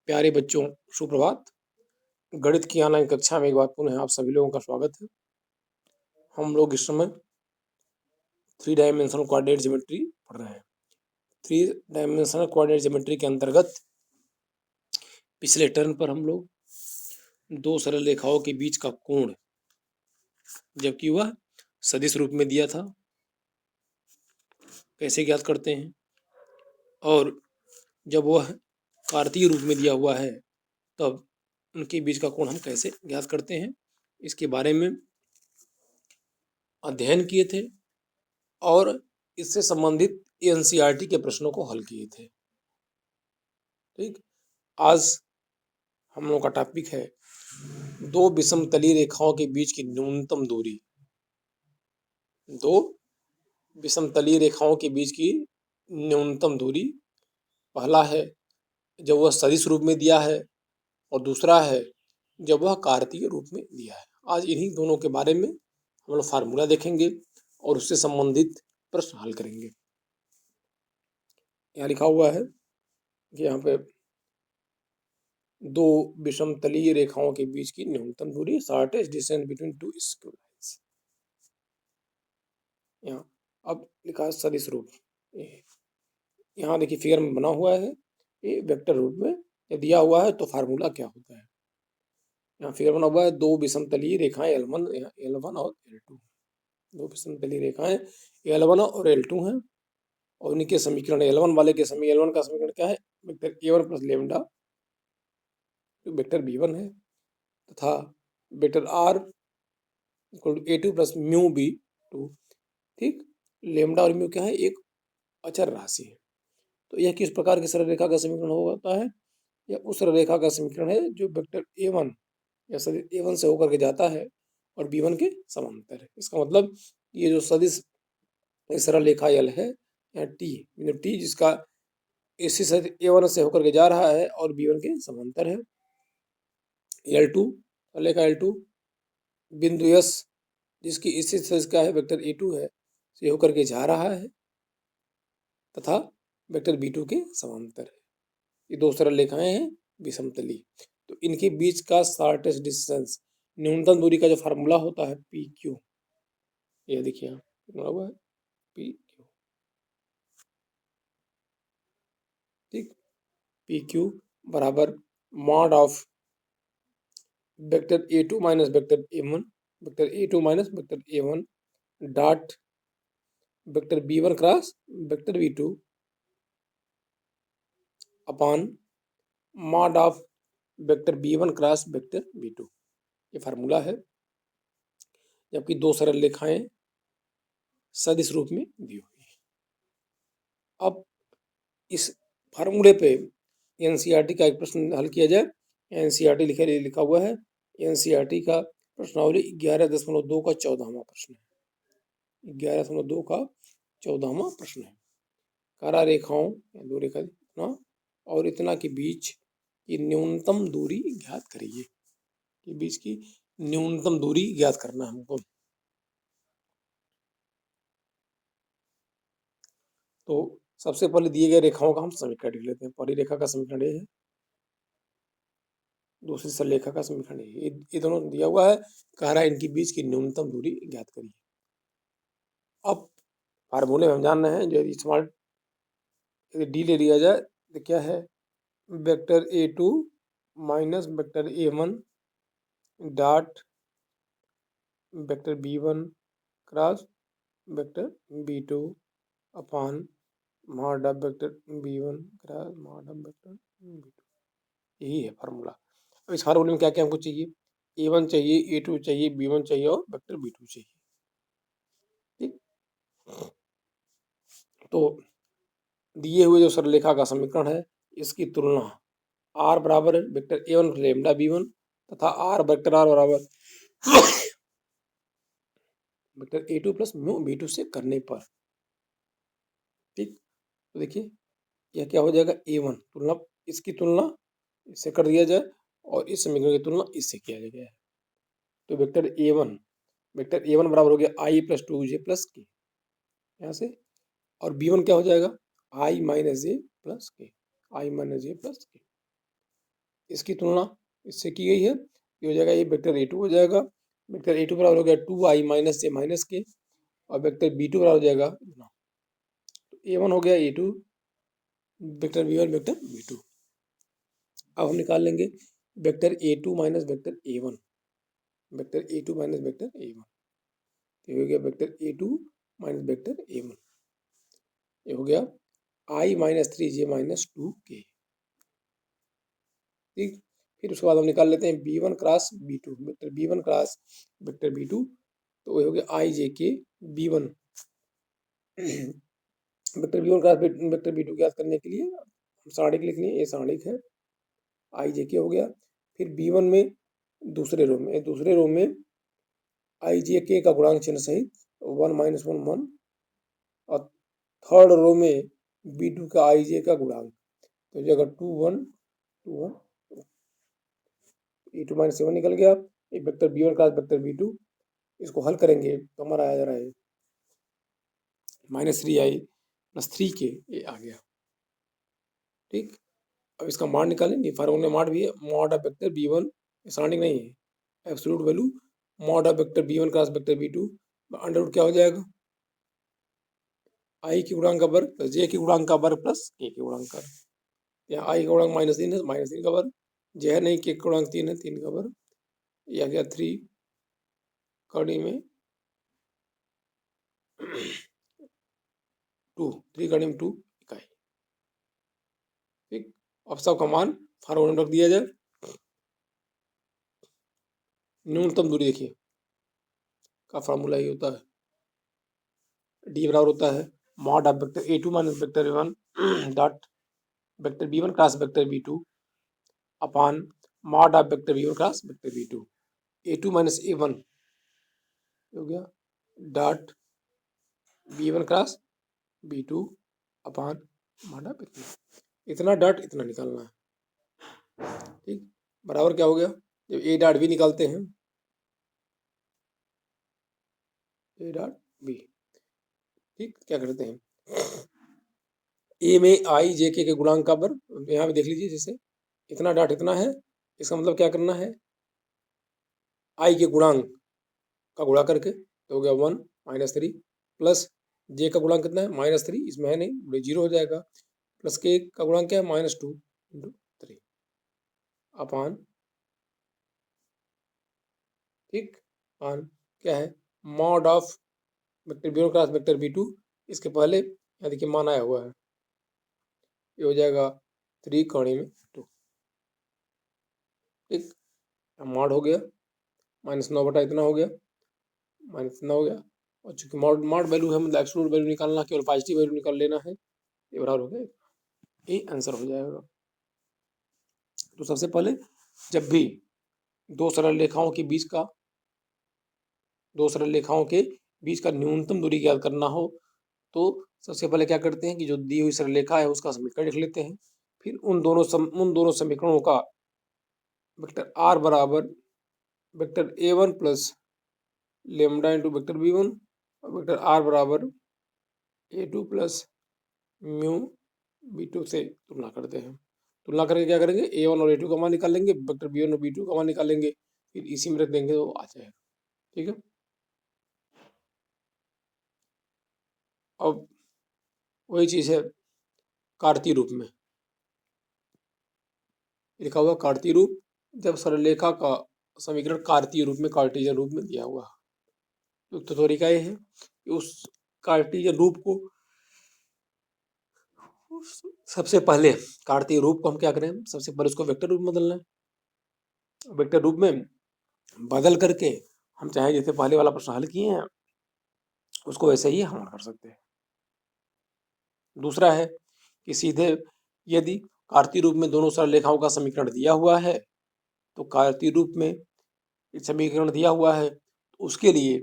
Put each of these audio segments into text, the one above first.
प्यारे बच्चों, सुप्रभात। गणित की ऑनलाइन कक्षा में एक बार पुनः आप सभी लोगों का स्वागत है। हम लोग इस समय 3 डायमेंशनल कोऑर्डिनेट ज्योमेट्री पढ़ रहे हैं। 3 डायमेंशनल कोऑर्डिनेट ज्योमेट्री के अंतर्गत पिछले टर्न पर हम लोग 2 सरल रेखाओं के बीच का कोण, जबकि वह सदिश रूप में दिया था, कैसे ज्ञात करते हैं, और जब वह कार्तीय रूप में दिया हुआ है तब उनके बीच का कोण हम कैसे ज्ञात करते हैं, इसके बारे में अध्ययन किए थे और इससे संबंधित एनसीईआरटी के प्रश्नों को हल किए थे। ठीक, आज हम लोग का टॉपिक है 2 विषमतलीय रेखाओं के बीच की न्यूनतम दूरी। 2 विषमतलीय रेखाओं के बीच की न्यूनतम दूरी, पहला है जब वह सदिश रूप में दिया है और दूसरा है जब वह कार्तीय रूप में दिया है। आज इन्हीं दोनों के बारे में हम लोग फार्मूला देखेंगे और उससे संबंधित प्रश्न हल करेंगे। यहाँ लिखा हुआ है कि यहाँ पे 2 विषमतलीय रेखाओं के बीच की न्यूनतम दूरी, shortest distance between 2 square lines. यहाँ अब लिखा है सदिश रूप। यहाँ देखिए फिगर में बना हुआ है, ये वेक्टर रूप में दिया हुआ है, तो फार्मूला क्या होता है। यहाँ फिगर बना हुआ है 2 विषमतलीय रेखाएं L1 और L2। 2 विषमतलीय रेखाएं L1 और L2 हैं और उनके समीकरण L1 वाले के L1 का समीकरण क्या है, vector A1 plus lambda vector B1 है, तथा vector R equal to A2 plus mu B2। ठीक, लेमडा और म्यू क्या है, एक अचर राशि है। तो यह किस प्रकार की सरल रेखा का समीकरण होता है, यह उस सरल रेखा का समीकरण है जो वेक्टर A1 या सदिश A1 से होकर के जाता है और B1 के समांतर है। इसका मतलब ये जो सदिश सरल रेखा L है या T जिसका इसी सदिश A1 से होकर के जा रहा है और B1 के समांतर है। L2 रेखा L2 बिंदु S जिसकी इसी सदिश का है वेक्टर A2 है से होकर के जा रहा है तथा वेक्टर B2 के समांतर है। ये 2 सरल रेखाएं हैं विषमतलीय, तो इनके बीच का शॉर्टेस्ट डिस्टेंस, न्यूनतम दूरी का जो फार्मूला होता है PQ, ये देखिए यहाँ हुआ है PQ। ठीक, PQ बराबर mod of vector A2 minus vector A1, vector A2 minus vector A1 dot vector B1 cross vector B2 upon mod of vector B1 cross vector B2। ये फार्मूला है, जबकि 2 सरल रेखाएं सदिश रूप में दी हुई है। अब इस फार्मूले पे एनसीईआरटी का एक प्रश्न हल किया जाए। एनसीईआरटी लिखा हुआ है, एनसीईआरटी का प्रश्नावली 11.2 का 14वां प्रश्न है। 11.2 का 14वां प्रश्न है। कारा रेखाओं, 2 रेखा इतना और इतना के बीच की न्यूनतम दूरी ज्ञात करिए। के बीच की न्यूनतम दूरी ज्ञात करना है हमको। तो सबसे पहले दिए गए रेखाओं का हम समीकरण लिख लेते हैं। पहली रेखा का समीकरण ये है, दूसरी सरल रेखा का समीकरण ये दोनों दिया हुआ है, कह रहा है इनके बीच की न्यूनतम दूरी ज्ञात करिए। अब फार्मूले में हम जान रहे हैं, जो इस्तेमाल यदि डी ले लिया जाए तो क्या है, vector A2 minus vector A1 dot vector B1 cross vector B2 upon mod of vector B1 cross mod of vector B2। यही है फार्मूला। अब इस फार्मूले में क्या क्या हमको चाहिए, A1 चाहिए, A2 चाहिए, B1 चाहिए और वेक्टर B2 चाहिए। ठीक, तो दिए हुए जो सरलरेखा का समीकरण है, इसकी तुलना R बराबर है वेक्टर A1 लेमडा B1 तथा R वेक्टर R बराबर vector A2 plus mu B2 से करने पर, ठीक, तो देखिए यह क्या हो जाएगा, A1 तुलना, इसकी तुलना इससे कर दिया जाए और इस समीकरण की तुलना इससे किया गया है। तो वेक्टर A1 बराबर हो गया I प्लस 2J प्लस के, यहाँ से, और B1 क्या हो जाएगा I माइनस J प्लस के, I माइनस J प्लस के। इसकी तुलना इससे की गई है, ये हो जाएगा, ये वेक्टर A2 हो जाएगा। वेक्टर A2 बराबर हो गया 2i माइनस जे माइनस के, और वेक्टर B2 बराबर हो जाएगा इतना। तो A1 हो गया A2, vector B1 vector B2। अब हम निकाल लेंगे vector A2 minus vector A1, vector A2 minus vector A1, तो ये हो गया vector A2 minus vector A1, ये हो गया i minus 3j minus 2k। ठीक, फिर उसके बाद हम निकाल लेते हैं B1 cross B2, vector B1 cross vector B2, तो ये हो गया i j k B1 vector B1 cross vector B2 ज्ञात करने के लिए हम सारणिक लिख लिए, ये सारणिक है, i j k हो गया। फिर B1 में दूसरे रो में i j k का गुणांक चिन्ह सहित 1 माइनस 1 1, और थर्ड रो में B2 का i j का गुणांक, तो जगह 2 1 2 1 E2 माइनस 7 निकल गया। ये vector B1 cross vector B2, इसको हल करेंगे तो हमारा आ जा रहा है माइनस 3i प्लस 3k, ये आ गया। ठीक, अब इसका मान निकालेंगे, फार्मूला में मान भी है, मॉड ऑफ वेक्टर B1, सारणिक नहीं है, absolute value mod of vector B1 cross vector B2 under root क्या हो जाएगा, i के गुणांक का वर्ग प्लस j के गुणांक का वर्ग प्लस k के गुणांक का, यहाँ i का गुणांक -3 है, -3 का वर्ग, j है नहीं, k का गुणांक 3 है, 3 का वर्ग, ये आ गया 3 कड़ी में 2, 3 कड़ी में 2 इकाई। ठीक, अब सबका मान फार्मूला में रख दिया जाए। न्यूनतम दूरी देखिए का फार्मूला ये होता है, डी बराबर होता है mod of vector A2 minus vector A1 dot vector B1 cross vector B2 upon mod of vector B1 cross vector B2, A2 minus A1 हो गया dot B1 cross B2 upon mod of इतना dot इतना निकालना है। ठीक, बराबर क्या हो गया, जब A डॉट B निकालते हैं, A डॉट B, ठीक, क्या करते हैं, ए में i j k के गुणांक का वर्ग, यहाँ पे देख लीजिए, जैसे इतना डॉट इतना है, इसका मतलब क्या करना है, i के गुणांक का गुणा करके, तो हो गया 1 माइनस 3 प्लस j का गुणांक कितना है -3, इसमें है नहीं, 0 हो जाएगा, प्लस k का गुणांक क्या है -2 इंटू 3 अपान, ठीक, अपान क्या है mod of vector B1 cross vector B2, इसके पहले यहाँ देखिए मान आया हुआ है, ये हो जाएगा 3 कड़ी में 2। ठीक, मॉड हो गया -9 बटा इतना हो गया, -9 हो गया, और चूंकि मॉड मॉड वैल्यू है, मतलब एब्सोल्यूट वैल्यू निकालना, केवल पॉजिटिव वैल्यू निकाल लेना है, ये बराबर हो गया, ये आंसर हो जाएगा। तो सबसे पहले जब भी दो सरल रेखाओं के बीच का न्यूनतम दूरी ज्ञात करना हो, तो सबसे पहले क्या करते हैं कि जो दी हुई सरल रेखा है उसका समीकरण लिख लेते हैं, फिर उन दोनों समीकरणों का वेक्टर r बराबर vector A1 plus lambda into vector B1 और वेक्टर r बराबर A2 प्लस म्यू B2 से तुलना करते हैं। तुलना करके क्या करेंगे, A1 और A2 का मान निकालेंगे, वेक्टर B1 और B2 का मान निकालेंगे, फिर इसी में रख देंगे तो आ जाएगा। ठीक है, अब वही चीज है कार्तीय रूप में लिखा हुआ, कार्तीय रूप, जब सरलरेखा का समीकरण कार्तीय रूप में कार्टेशियन रूप में दिया हुआ, तो तरीका ये है कि उस कार्टेशियन रूप को सबसे पहले कार्तीय रूप को हम क्या करें, सबसे पहले उसको वेक्टर रूप में बदलना है, वेक्टर रूप में बदल करके हम चाहे जैसे पहले वाला प्रश्न हल किए हैं उसको वैसे ही हल कर सकते हैं। दूसरा है कि सीधे यदि कार्तीय रूप में दोनों सरल रेखाओं का समीकरण दिया हुआ है, तो कार्तीय रूप में समीकरण दिया हुआ है तो उसके लिए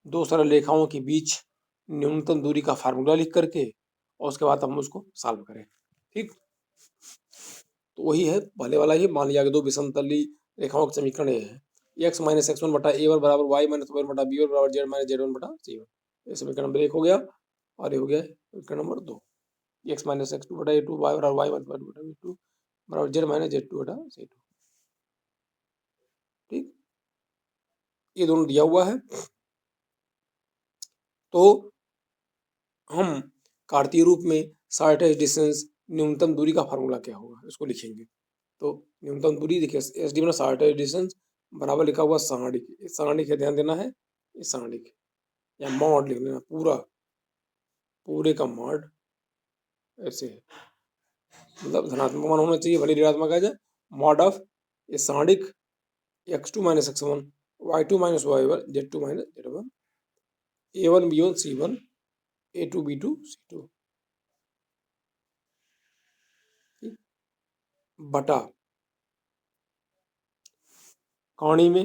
दो सरल रेखाओं के बीच न्यूनतम दूरी का फार्मूला लिख करके और उसके बाद हम उसको सॉल्व करें। ठीक, तो वही है पहले वाला ही, मान लिया कि दो विषमतली रेखाओं का समीकरण ये है, x माइनस x1 बटा a1 बराबर y माइनस y बटा b1 बराबर z माइनस z1 बटा c1, ये समीकरण नंबर 1 हो गया, और ये हो गया समीकरण नंबर 2, x माइनस x2 बटा a2 y बराबर y माइनस y बटा b2 बराबर जेड माइनस जेड टू बटा सी टू। ठीक, ये दोनों दिया हुआ है। तो हम कार्तीय रूप में शॉर्टेस्ट डिस्टेंस न्यूनतम दूरी का फार्मूला क्या होगा इसको लिखेंगे। तो न्यूनतम दूरी देखिए एस डी में शॉर्टेस्ट डिस्टेंस बराबर लिखा हुआ सारणिक, इस सारणिक का ध्यान देना है, इस सारणिक या मॉड लिख लेना, पूरा पूरे का मॉड ऐसे है, मतलब धनात्मक मान होना चाहिए भले ऋणात्मक आ जाए। मॉड ऑफ इस सारणिक x2 minus x1 y2 minus y1 z2 minus z1 a1 b1 c1 a2 b2 c2 बटा कौणी में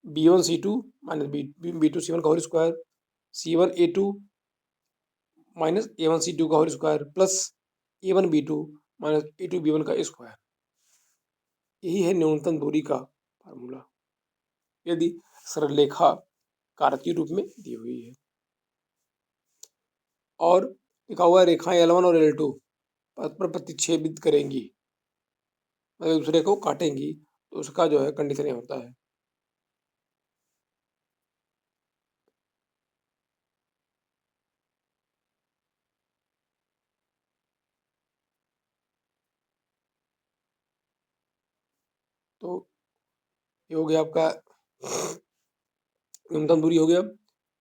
b1 c2 minus b2 c1 का whole square c1 a2 minus a1 c2 का whole square plus a1 b2 minus a2 b1 का square. यही है न्यूनतम दूरी का फार्मूला यदि सरल रेखा कार्तीय रूप में दी हुई है और लिखा हुआ है रेखाएं L1 और L2 परस्पर प्रतिच्छेदित करेंगी, मतलब दूसरे को काटेंगी, तो उसका जो है कंडीशन ये होता है। तो ये हो गया आपका न्यूनतम दूरी हो गया।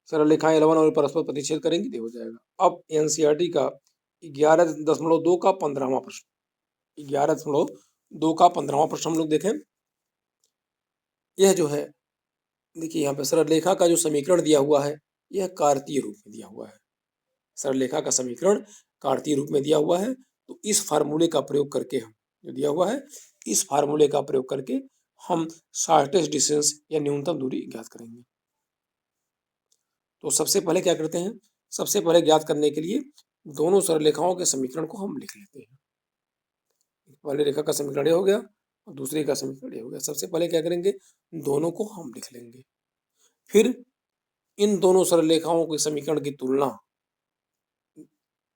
सरल रेखाएं L1 और परस्पर प्रतिच्छेद करेंगी तो हो जाएगा। अब एनसीईआरटी का 11.2 का 15वां प्रश्न, 11.2 का 15वां प्रश्न हम लोग देखें। यह जो है देखिए यहाँ पे सरल रेखा का जो समीकरण दिया हुआ है यह कार्तीय रूप में दिया हुआ है। सरल रेखा का समीकरण कार्तीय रूप में दिया हुआ है। तो इस फार्मूले का प्रयोग करके हम जो दिया हुआ है इस फार्मूले का प्रयोग करके हम शॉर्टेस्ट डिस्टेंस या न्यूनतम दूरी ज्ञात करेंगे। तो सबसे पहले क्या करते हैं, सबसे पहले ज्ञात करने के लिए दोनों सरल रेखाओं के समीकरण को हम लिख लेते हैं। पहले रेखा का समीकरण ये हो गया और दूसरे का समीकरण ये हो गया। सबसे पहले क्या करेंगे, दोनों को हम लिख लेंगे। फिर इन दोनों सरल रेखाओं के समीकरण की तुलना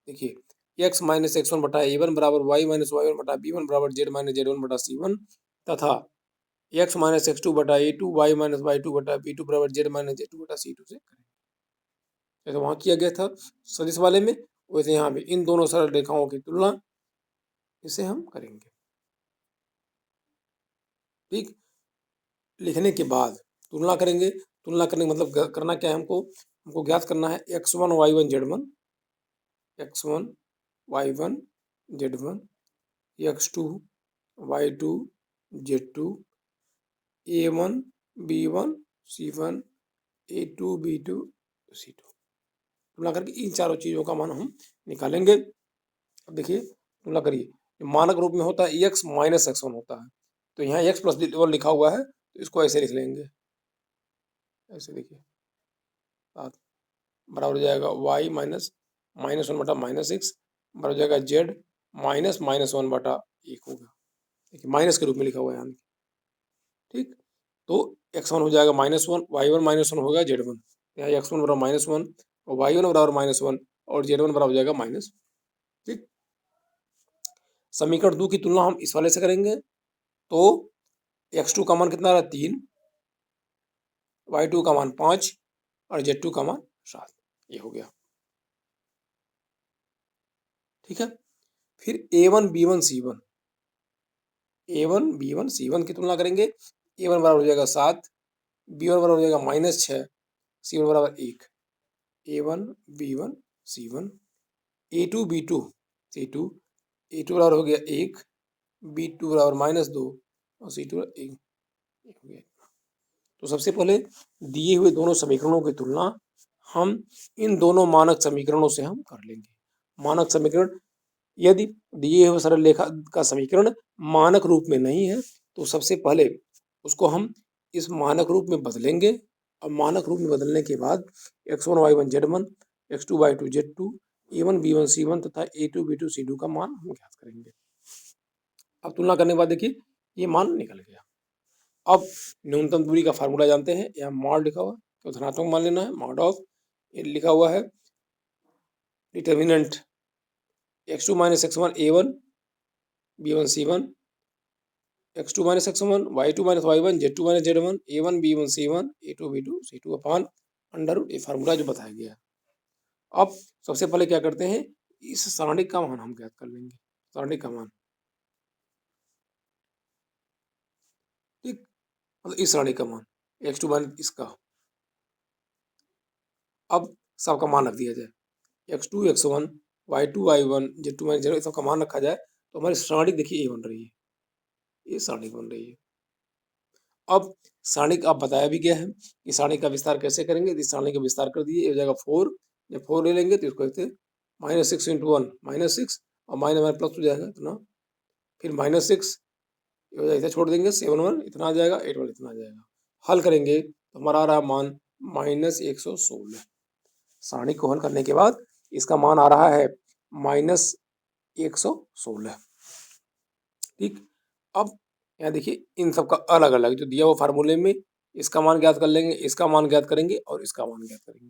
देखिए x माइनस x1 बटा a1 बराबर y माइनस y1 बटा b1 बराबर z माइनस z1 बटा c1 तथा x माइनस x2 बटा a2 y माइनस y2 बटा b2 बराबर z माइनस z2 बटा c2 से करें। जैसे वहां किया गया था सदिश वाले में, वैसे यहाँ भी इन दोनों सरल रेखाओं की तुलना इसे हम करेंगे। ठीक, लिखने के बाद तुलना करेंगे। तुलना करने का मतलब करना क्या है, हमको ज्ञात करना है x1 y1 z1 x1 y1 z1 x2 y2 z2 a1 b1 c1 a2 b2 c2 तुलना करके इन चारों चीजों का मान हम निकालेंगे। अब देखिए तुलना करिए, मानक रूप में होता है x माइनस x1 होता है, तो यहाँ x प्लस वन लिखा हुआ है तो इसको ऐसे लिख लेंगे, ऐसे देखिए बराबर हो जाएगा y माइनस माइनस वन बटा माइनस एक्स बराबर हो जाएगा z माइनस माइनस वन बटा एक होगा, देखिए माइनस के रूप में लिखा हुआ है यहाँ। ठीक, तो x1 हो जाएगा minus one, y1 minus one होगा z1, यहाँ x1 बराबर माइनस वन और y1 बराबर माइनस वन और z1 बराबर हो जाएगा माइनस। ठीक, समीकरण 2 की तुलना हम इस वाले से करेंगे तो x2 का मान कितना रहा 3, y2 का मान 5 और z2 का मान 7, ये हो गया। ठीक है, फिर a1 b1 c1 a1 b1 c1 की तुलना करेंगे। a1 बराबर हो जाएगा 7, b1 बराबर हो जाएगा माइनस 6, c1 बराबर 1, a1 b1 c1 a2 b2 c2 a2 बराबर हो गया 1, b2 बराबर माइनस 2 और c2 1 हो गया। तो सबसे पहले दिए हुए दोनों समीकरणों की तुलना हम इन दोनों मानक समीकरणों से हम कर लेंगे। मानक समीकरण, यदि दिए हुए सरल रेखा का समीकरण मानक रूप में नहीं है तो सबसे पहले उसको हम इस मानक रूप में बदलेंगे और मानक रूप में बदलने के बाद x1 y1 z1 x2 y2 z2 a1 b1 c1 तथा a2 b2 c2 का मान हम ज्ञात करेंगे। अब तुलना करने के बाद देखिए ये मान निकल गया। अब न्यूनतम दूरी का फार्मूला जानते हैं, यहाँ मॉड लिखा हुआ है तो धनात्मक मान लेना है, मॉड ऑफ ये लिखा हुआ है determinant x2 minus x1 a1 B1 C1, x2 minus x1, y2 minus y1, z2 minus z1, a1 b1 c1, a2 b2 c2 अपान अंडर रूट, ये फार्मूला जो बताया गया है। अब सबसे पहले क्या करते हैं, इस सारणी का मान हम ज्ञात कर लेंगे, सारणी का मान, ठीक, मतलब इस सारणी का मान x2 माइनस इसका, अब सबका मान रख दिया जाए, x2 x1, y2 y1, z2 minus z1, सबका मान रखा जाए तो हमारी सारणी देखिए ये बन रही है, ये सारणी बन रही है। अब सारणी का बताया भी गया है कि सारणी का विस्तार कैसे करेंगे, इस सारणी का विस्तार कर दिए, हो जाएगा 4, जब 4 ले लेंगे तो इसको कहते हैं -6 × 1 -6 और माइनस प्लस हो जाएगा इतना, फिर -6 हो जाएगा, छोड़ देंगे 7 1 इतना आ जाएगा, 8 1 इतना आ जाएगा। हल करेंगे तो हमारा आ रहा मान -116। सारणी को हल करने के बाद इसका मान आ रहा है -116। ठीक, अब यहाँ देखिए इन सबका अलग अलग जो दिया हुआ फार्मूले में, इसका मान ज्ञात कर लेंगे, इसका मान ज्ञात करेंगे और इसका मान ज्ञात करेंगे।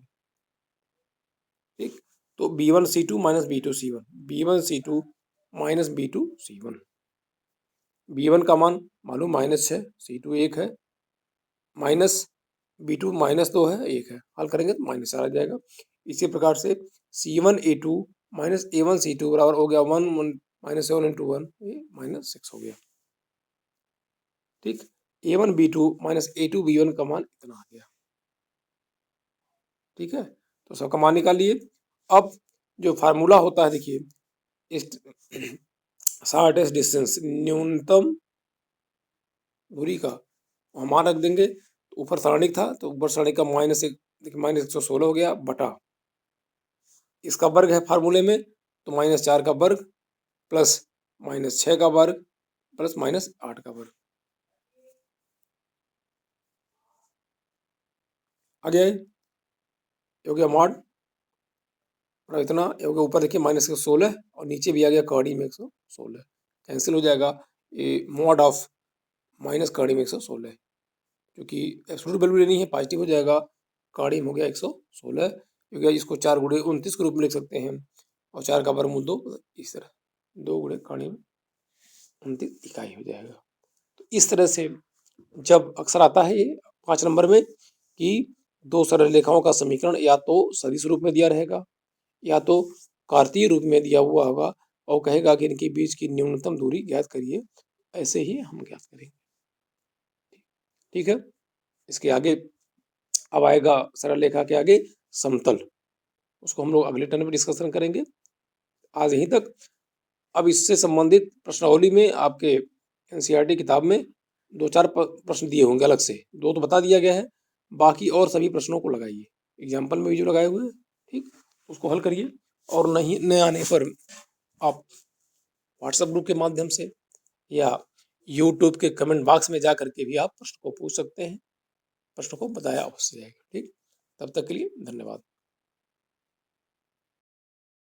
ठीक, तो b1 c2 minus b2 c1, b1 c2 minus b2 c1, b1 का मान मालूम -6, c2 1 है, माइनस b2 -2 है, 1 है, हल करेंगे तो माइनस आ जाएगा। इसी प्रकार से c1 a2 minus a1 c2 बराबर हो गया 1 -7 × 1, ये -6 हो गया। ठीक, a1 b2 minus a2 b1 का मान इतना आ गया। ठीक है, तो सबका मान निकाल लिए। अब जो फार्मूला होता है देखिए, शॉर्टेस्ट डिस्टेंस, न्यूनतम दूरी का हम मान रख देंगे, तो ऊपर सारणिक था तो ऊपर सारणिक का -1, देखिए -116 हो गया, बटा इसका वर्ग है फार्मूले में तो -4 का वर्ग प्लस -6 का वर्ग प्लस -8 का वर्ग आ गया है, हो गया मॉड, और इतना हो गया, ऊपर देखिए -116 और नीचे भी आ गया कड़ी में 116, कैंसिल हो जाएगा, ये मॉड ऑफ माइनस कड़ी में 116, क्योंकि एब्सोल्यूट वैल्यू लेनी है, पॉजिटिव हो जाएगा, कड़ी में हो गया 116, क्योंकि इसको 4 गुणे 29 के रूप में लिख सकते हैं, और 4 का वर्गमूल 2, इस तरह 2 गुणे कड़ी में 29 इकाई हो जाएगा। तो इस तरह से जब अक्सर आता है ये 5 नंबर में कि दो सरल रेखाओं का समीकरण या तो सदिश रूप में दिया रहेगा या तो कार्तीय रूप में दिया हुआ होगा और कहेगा कि इनके बीच की न्यूनतम दूरी ज्ञात करिए, ऐसे ही हम ज्ञात करेंगे। ठीक है, इसके आगे अब आएगा सरल रेखा के आगे समतल, उसको हम लोग अगले टर्न में डिस्कशन करेंगे। आज यहीं तक। अब इससे संबंधित प्रश्नावली में आपके एनसीईआरटी किताब में 2-4 प्रश्न दिए होंगे अलग से, 2 तो बता दिया गया है, बाकी और सभी प्रश्नों को लगाइए, एग्जाम्पल में भी जो लगाए हुए हैं, ठीक, उसको हल करिए, और नहीं न आने पर आप व्हाट्सएप ग्रुप के माध्यम से या यूट्यूब के कमेंट बॉक्स में जा करके भी आप प्रश्न को पूछ सकते हैं, प्रश्न को बताया अवश्य जाएगा। ठीक, तब तक के लिए धन्यवाद।